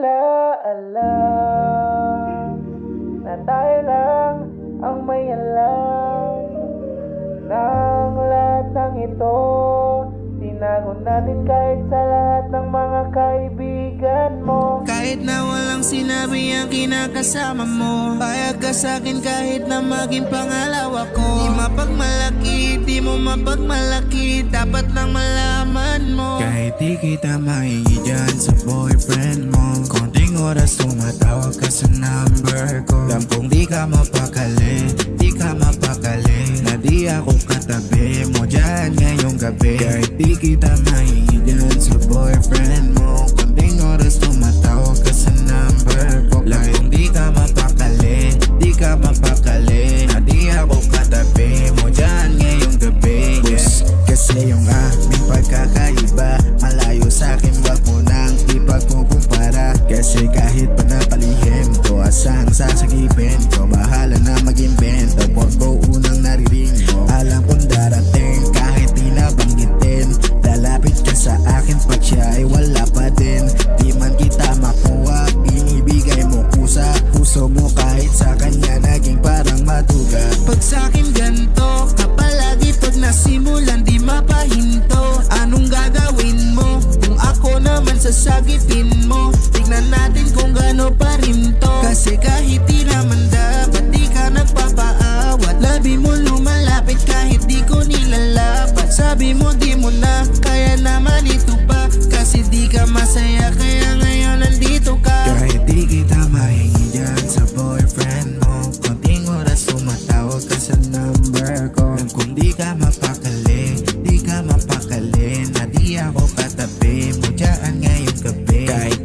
nila alam na tayo lang ang may alam ng lahat ng ito. Tinago natin kahit sa lahat ng mga kaibigan mo. Kahit na walang sinabi ang kinakasama mo, payag ka sa'kin kahit na maging pangalawa ko. Di mapagmalaki, di mo mapagmalaki, dapat lang malaman mo. Kahit di kita mahingi dyan sa boyfriend mo, konting oras tumatawag ka sa number ko. Alam kong di ka mapakali, di ka mapakali, na di ako katabi mo dyan ngayong gabi. Kahit di kita mahingi dyan sa boyfriend mo, konting oras tumatawag ka sa number ko. Alam kong di ka mapakali, di ka mapakali, na di ako katabi mo dyan ngayong gabi. Kasi yung aming pagkakaiba malayo sa'kin, wag mo nang ipagkukumpara. Kasi kahit pa napalihim ko, asang sasagipin ko, bahala na mag-invento. Pag ko unang naririnig mo, alam kong darating kahit di nabanggitin. Lalapit ka sa akin pag siya ay wala pa din. Di man kita makuha, binibigay mo kusa puso mo, kahit sa kanya naging parang matuga. Pag sa'kin ganto ka palagi, pag nasimulan di mapahinto. Anong gagawin mo kung ako naman sasagipin mo? Tignan natin kung gano pa rin to. Kasi kahit di naman dapat di ka nagpapaawat, labi mo lumalapit kahit di ko nilalapat. Sabi mo di mo na kaya naman ito pa, kasi di ka masaya kaya ngayon nandito ka. Kahit di kita mahingi dyan sa boyfriend mo, konting oras tumatawag ka sa number ko. Alam kung di ka mapakali, di ka mapakali, na di ako katabi mo dyan ngayong gabi. Kahit